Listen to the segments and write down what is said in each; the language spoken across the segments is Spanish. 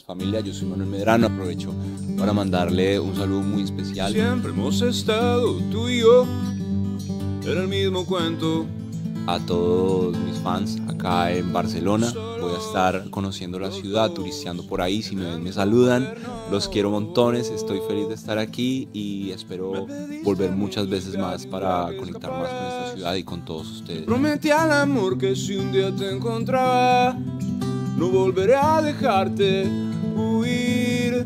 Familia, yo soy Manuel Medrano, aprovecho para mandarle un saludo muy especial. Siempre hemos estado tú y yo en el mismo cuento. A todos mis fans acá en Barcelona, voy a estar conociendo la ciudad, turisteando por ahí, si me ven me saludan, los quiero montones, estoy feliz de estar aquí y espero volver muchas veces más para conectar más con esta ciudad y con todos ustedes. Prometí al amor que si un día te encontraba, no volveré a dejarte huir.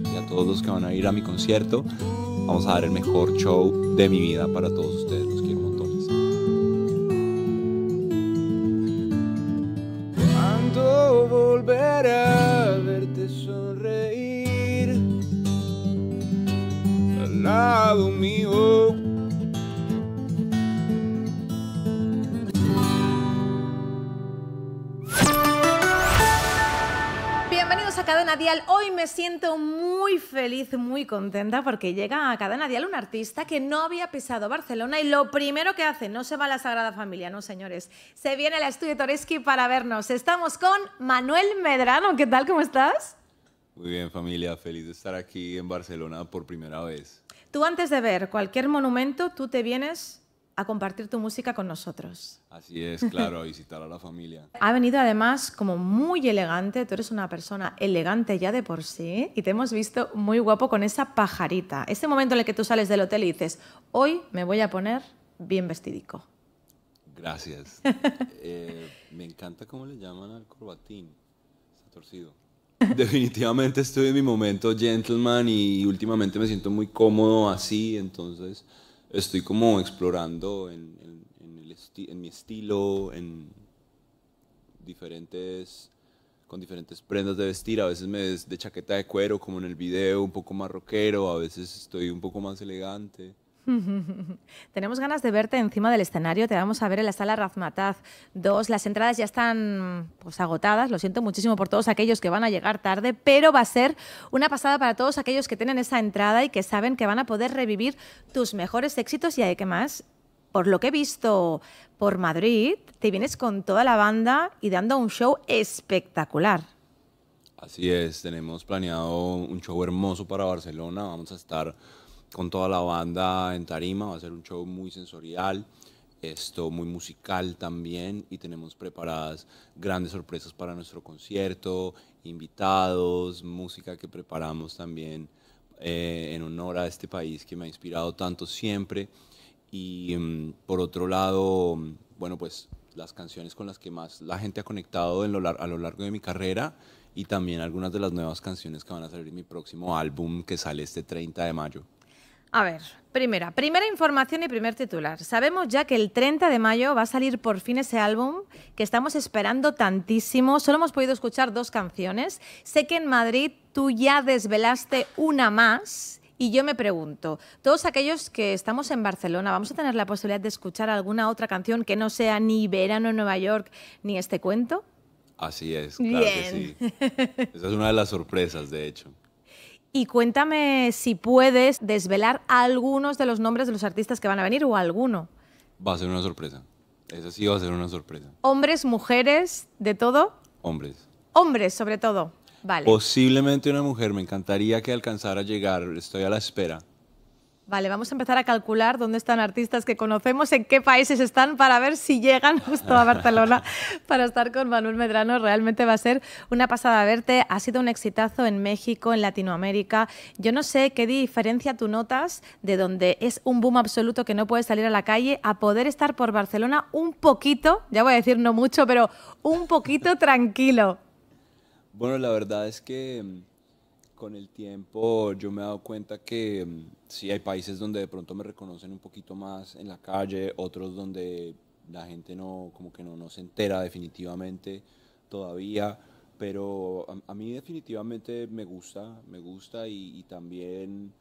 Y a todos los que van a ir a mi concierto, vamos a dar el mejor show de mi vida para todos ustedes, los quiero montones. Cuando volveré a verte sonreír al lado mío. Bienvenidos a Cadena Dial. Hoy me siento muy feliz, muy contenta porque llega a Cadena Dial un artista que no había pisado Barcelona y lo primero que hace, no se va a la Sagrada Familia, no señores, se viene al estudio Toreski para vernos. Estamos con Manuel Medrano. ¿Qué tal? ¿Cómo estás? Muy bien, familia, feliz de estar aquí en Barcelona por primera vez. Tú antes de ver cualquier monumento, tú te vienes a compartir tu música con nosotros. Así es, claro, a visitar a la familia. Ha venido además como muy elegante, tú eres una persona elegante ya de por sí y te hemos visto muy guapo con esa pajarita. Ese momento en el que tú sales del hotel y dices, hoy me voy a poner bien vestidico. Gracias. Me encanta cómo le llaman al corbatín. Está torcido. Definitivamente estoy en mi momento gentleman y últimamente me siento muy cómodo así, entonces estoy como explorando en mi estilo, con diferentes prendas de vestir. A veces me ves de chaqueta de cuero como en el video, un poco más rockero, a veces estoy un poco más elegante. Tenemos ganas de verte encima del escenario, te vamos a ver en la sala Razmataz 2. Las entradas ya están pues agotadas, lo siento muchísimo por todos aquellos que van a llegar tarde, pero va a ser una pasada para todos aquellos que tienen esa entrada y que saben que van a poder revivir tus mejores éxitos y además, por lo que he visto por Madrid, te vienes con toda la banda y dando un show espectacular. Así es, tenemos planeado un show hermoso para Barcelona, vamos a estar con toda la banda en tarima, va a ser un show muy sensorial, muy musical también y tenemos preparadas grandes sorpresas para nuestro concierto, invitados, música que preparamos también en honor a este país que me ha inspirado tanto siempre y por otro lado, bueno pues las canciones con las que más la gente ha conectado a lo largo de mi carrera y también algunas de las nuevas canciones que van a salir en mi próximo álbum que sale este 30 de mayo. A ver, primera información y primer titular. Sabemos ya que el 30 de mayo va a salir por fin ese álbum que estamos esperando tantísimo. Solo hemos podido escuchar 2 canciones. Sé que en Madrid tú ya desvelaste una más y yo me pregunto, todos aquellos que estamos en Barcelona, ¿vamos a tener la posibilidad de escuchar alguna otra canción que no sea ni Verano en Nueva York ni este cuento? Así es, claro Bien. que sí. Esa es una de las sorpresas, de hecho. Y cuéntame si puedes desvelar algunos de los nombres de los artistas que van a venir o alguno. Va a ser una sorpresa. Esa sí va a ser una sorpresa. ¿Hombres, mujeres, de todo? Hombres. Hombres, sobre todo. Vale. Posiblemente una mujer. Me encantaría que alcanzara a llegar. Estoy a la espera. Vale, vamos a empezar a calcular dónde están artistas que conocemos, en qué países están, para ver si llegan justo a Barcelona para estar con Manuel Medrano. Realmente va a ser una pasada verte. Ha sido un exitazo en México, en Latinoamérica. Yo no sé qué diferencia tú notas de donde es un boom absoluto que no puedes salir a la calle a poder estar por Barcelona un poquito, ya voy a decir no mucho, pero un poquito tranquilo. Bueno, la verdad es que con el tiempo yo me he dado cuenta que sí hay países donde de pronto me reconocen un poquito más en la calle, otros donde la gente no, como que no se entera definitivamente todavía, pero a mí definitivamente me gusta y también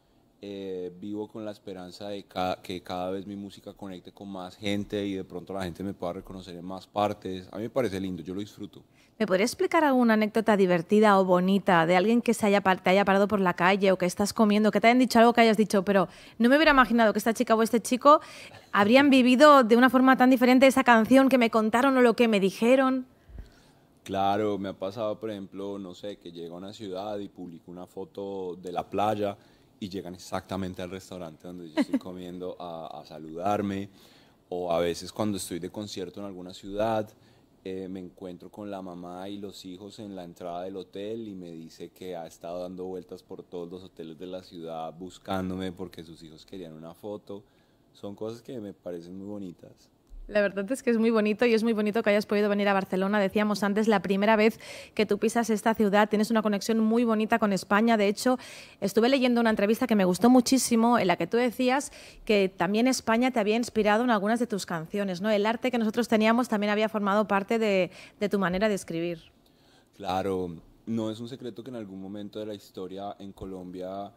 vivo con la esperanza de que cada vez mi música conecte con más gente y de pronto la gente me pueda reconocer en más partes. A mí me parece lindo, yo lo disfruto. ¿Me podrías explicar alguna anécdota divertida o bonita de alguien que te haya parado por la calle o que estás comiendo, que te hayan dicho algo que hayas dicho, pero no me hubiera imaginado que esta chica o este chico habrían vivido de una forma tan diferente esa canción que me contaron o lo que me dijeron? Claro, me ha pasado, por ejemplo, no sé, que llego a una ciudad y publico una foto de la playa y llegan exactamente al restaurante donde yo estoy comiendo a saludarme. O a veces cuando estoy de concierto en alguna ciudad, me encuentro con la mamá y los hijos en la entrada del hotel y me dice que ha estado dando vueltas por todos los hoteles de la ciudad buscándome porque sus hijos querían una foto. Son cosas que me parecen muy bonitas. La verdad es que es muy bonito y es muy bonito que hayas podido venir a Barcelona. Decíamos antes, la primera vez que tú pisas esta ciudad, tienes una conexión muy bonita con España. De hecho, estuve leyendo una entrevista que me gustó muchísimo en la que tú decías que también España te había inspirado en algunas de tus canciones, ¿no? El arte que nosotros teníamos también había formado parte de tu manera de escribir. Claro, no es un secreto que en algún momento de la historia en Colombia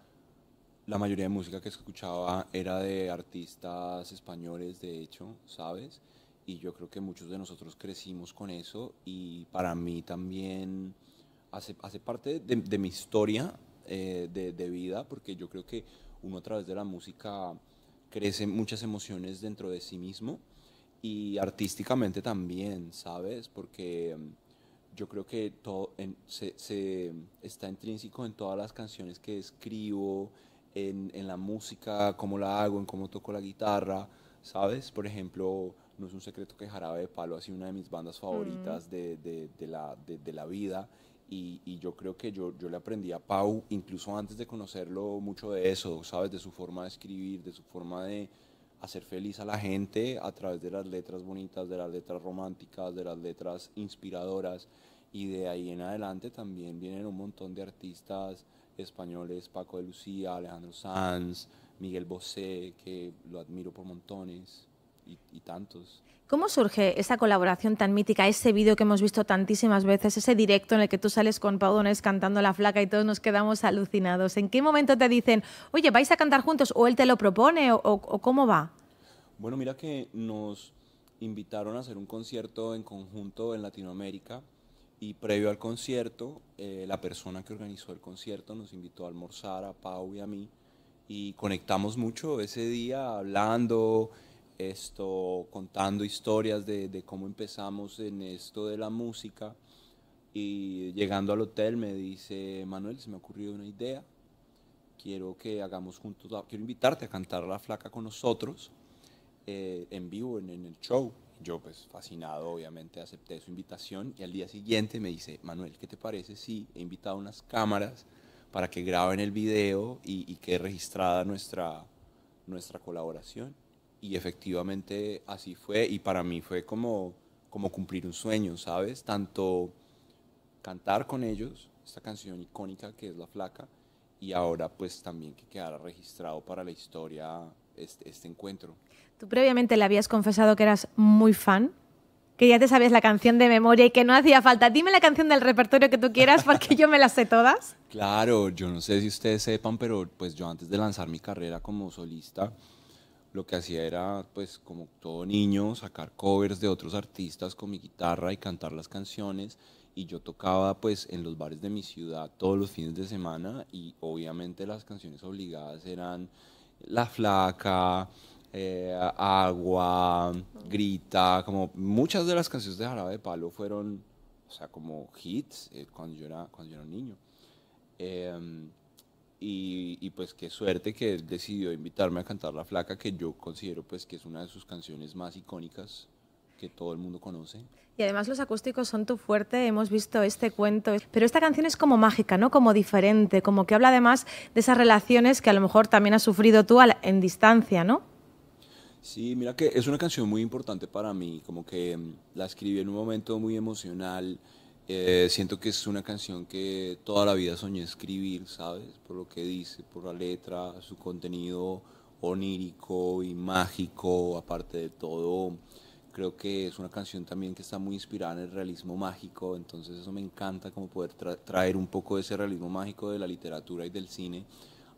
la mayoría de música que escuchaba era de artistas españoles, de hecho, ¿sabes? Y yo creo que muchos de nosotros crecimos con eso y para mí también hace parte de mi historia de vida, porque yo creo que uno a través de la música crece muchas emociones dentro de sí mismo y artísticamente también, ¿sabes? Porque yo creo que todo se está intrínseco en todas las canciones que escribo, en la música, cómo la hago, en cómo toco la guitarra, ¿sabes? Por ejemplo, no es un secreto que Jarabe de Palo ha sido una de mis bandas favoritas de la vida y yo creo que yo le aprendí a Pau, incluso antes de conocerlo, mucho de eso, ¿sabes? De su forma de escribir, de su forma de hacer feliz a la gente a través de las letras bonitas, de las letras románticas, de las letras inspiradoras y de ahí en adelante también vienen un montón de artistas españoles, Paco de Lucía, Alejandro Sanz, Miguel Bosé, que lo admiro por montones y tantos. ¿Cómo surge esa colaboración tan mítica, ese vídeo que hemos visto tantísimas veces, ese directo en el que tú sales con Pau Donés cantando La Flaca y todos nos quedamos alucinados? ¿En qué momento te dicen, oye, vais a cantar juntos o él te lo propone o cómo va? Bueno, mira que nos invitaron a hacer un concierto en conjunto en Latinoamérica y previo al concierto, la persona que organizó el concierto nos invitó a almorzar a Pau y a mí y conectamos mucho ese día hablando, contando historias de cómo empezamos en esto de la música y llegando al hotel me dice, Manuel, se me ha ocurrido una idea, quiero que hagamos juntos, quiero invitarte a cantar La Flaca con nosotros en vivo en el show. Yo pues fascinado obviamente acepté su invitación y al día siguiente me dice, Manuel, ¿qué te parece si he invitado unas cámaras para que graben el video y quede registrada nuestra colaboración? Y efectivamente así fue y para mí fue como cumplir un sueño, ¿sabes? Tanto cantar con ellos, esta canción icónica que es La Flaca, y ahora pues también que quedara registrado para la historia este encuentro. ¿Tú previamente le habías confesado que eras muy fan? Que ya te sabías la canción de memoria y que no hacía falta. Dime la canción del repertorio que tú quieras porque yo me las sé todas. Claro, yo no sé si ustedes sepan, pero pues yo antes de lanzar mi carrera como solista, lo que hacía era, pues como todo niño, sacar covers de otros artistas con mi guitarra y cantar las canciones. Y yo tocaba pues en los bares de mi ciudad todos los fines de semana y obviamente las canciones obligadas eran La Flaca, Agua, Grita, como muchas de las canciones de Jarabe de Palo fueron, o sea, como hits cuando yo era un niño. Y pues qué suerte que él decidió invitarme a cantar La Flaca, que yo considero pues que es una de sus canciones más icónicas que todo el mundo conoce. Y además los acústicos son tu fuerte, hemos visto este cuento, pero esta canción es como mágica, ¿no? Como diferente, como que habla además de esas relaciones que a lo mejor también has sufrido tú en distancia, ¿no? Sí, mira que es una canción muy importante para mí, como que la escribí en un momento muy emocional. Siento que es una canción que toda la vida soñé escribir, ¿sabes? Por lo que dice, por la letra, su contenido onírico y mágico, aparte de todo. Creo que es una canción también que está muy inspirada en el realismo mágico, entonces eso me encanta, como poder traer un poco de ese realismo mágico de la literatura y del cine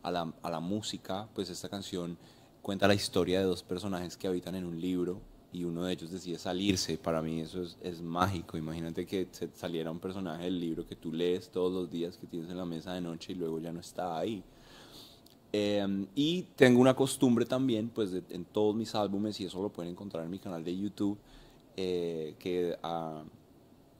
a la música, pues esta canción cuenta la historia de dos personajes que habitan en un libro y uno de ellos decide salirse. Para mí eso es mágico. Imagínate que se saliera un personaje del libro que tú lees todos los días, que tienes en la mesa de noche y luego ya no está ahí. Y tengo una costumbre también, pues en todos mis álbumes, y eso lo pueden encontrar en mi canal de YouTube, que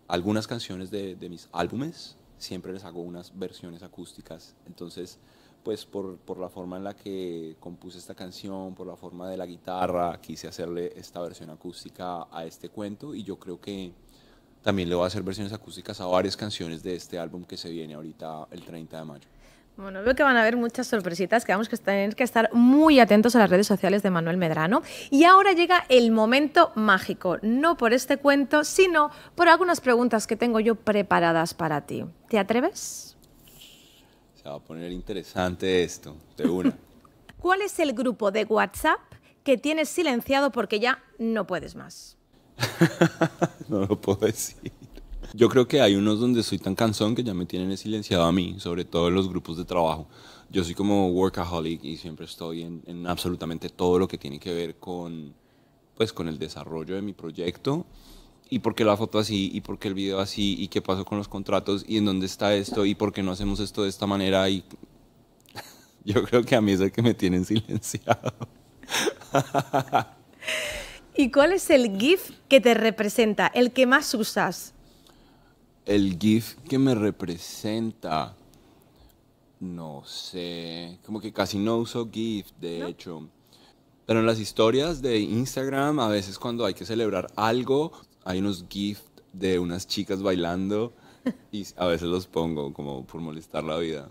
algunas canciones de mis álbumes siempre les hago unas versiones acústicas. Entonces, pues por la forma en la que compuse esta canción, por la forma de la guitarra, quise hacerle esta versión acústica a este cuento, y yo creo que también le voy a hacer versiones acústicas a varias canciones de este álbum que se viene ahorita el 30 de mayo. Bueno, veo que van a haber muchas sorpresitas, que vamos a tener que estar muy atentos a las redes sociales de Manuel Medrano. Y ahora llega el momento mágico, no por este cuento, sino por algunas preguntas que tengo yo preparadas para ti. ¿Te atreves? Se va a poner interesante esto, de una. ¿Cuál es el grupo de WhatsApp que tienes silenciado porque ya no puedes más? No lo puedo decir. Yo creo que hay unos donde soy tan cansón que ya me tienen silenciado a mí, sobre todo en los grupos de trabajo. Yo soy como workaholic y siempre estoy en absolutamente todo lo que tiene que ver con el desarrollo de mi proyecto. ¿Y por qué la foto así? ¿Y por qué el video así? ¿Y qué pasó con los contratos? ¿Y en dónde está esto? ¿Y por qué no hacemos esto de esta manera? Y yo creo que a mí es el que me tienen silenciado. ¿Y cuál es el GIF que te representa, el que más usas? El GIF que me representa, no sé, como que casi no uso GIF, de hecho. Pero en las historias de Instagram, a veces cuando hay que celebrar algo, hay unos GIF de unas chicas bailando y a veces los pongo como por molestar la vida.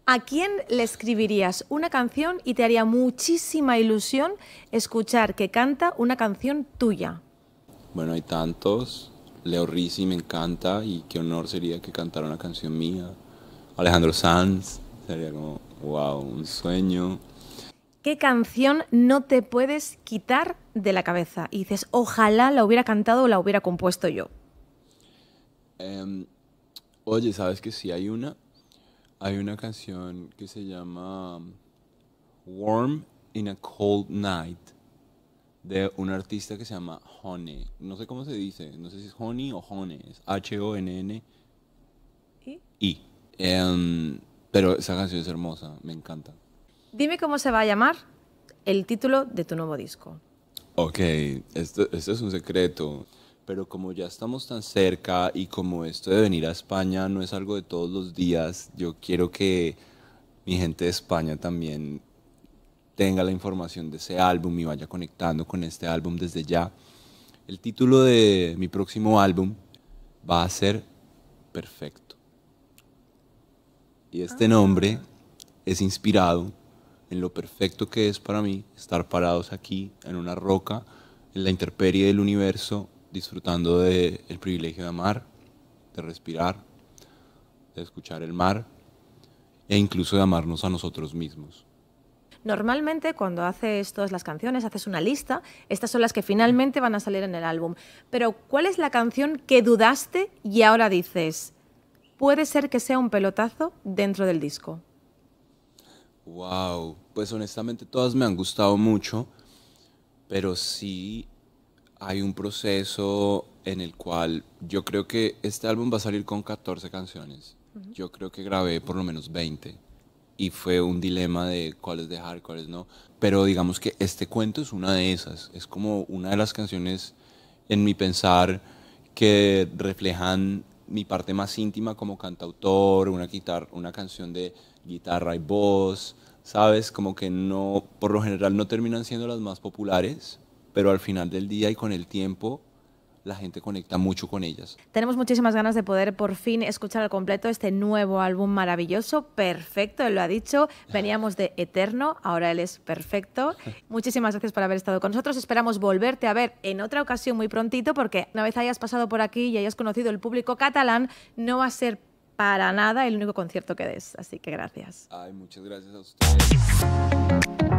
¿A quién le escribirías una canción y te haría muchísima ilusión escuchar que canta una canción tuya? Bueno, hay tantos. Leo Rizzi me encanta y qué honor sería que cantara una canción mía. Alejandro Sanz, sería como, wow, un sueño. ¿Qué canción no te puedes quitar de la cabeza? Y dices, ojalá la hubiera cantado o la hubiera compuesto yo. Oye, ¿sabes que sí hay una? Hay una canción que se llama Warm in a Cold Night, de un artista que se llama Honey. No sé cómo se dice, no sé si es Honey o Honey, es Honny. Pero esa canción es hermosa, me encanta. Dime cómo se va a llamar el título de tu nuevo disco. Ok, esto es un secreto, pero como ya estamos tan cerca y como esto de venir a España no es algo de todos los días, yo quiero que mi gente de España también tenga la información de ese álbum y vaya conectando con este álbum desde ya. El título de mi próximo álbum va a ser Perfecto. Y este nombre es inspirado en lo perfecto que es para mí estar parados aquí en una roca, en la intemperie del universo, disfrutando del privilegio de amar, de respirar, de escuchar el mar e incluso de amarnos a nosotros mismos. Normalmente cuando haces todas las canciones, haces una lista, estas son las que finalmente van a salir en el álbum. Pero ¿cuál es la canción que dudaste y ahora dices, puede ser que sea un pelotazo dentro del disco? Wow, pues honestamente todas me han gustado mucho, pero sí hay un proceso en el cual yo creo que este álbum va a salir con 14 canciones. Yo creo que grabé por lo menos 20 y fue un dilema de cuáles dejar, cuáles no. Pero digamos que este cuento es una de esas, es como una de las canciones en mi pensar que reflejan mi parte más íntima como cantautor, una canción de guitarra y voz, ¿sabes? Como que no, por lo general no terminan siendo las más populares, pero al final del día y con el tiempo la gente conecta mucho con ellas. Tenemos muchísimas ganas de poder por fin escuchar al completo este nuevo álbum maravilloso, Perfecto, él lo ha dicho, veníamos de Eterno, ahora él es Perfecto. Muchísimas gracias por haber estado con nosotros, esperamos volverte a ver en otra ocasión muy prontito, porque una vez hayas pasado por aquí y hayas conocido el público catalán, no va a ser para nada el único concierto que des, así que gracias. Ay, muchas gracias a ustedes.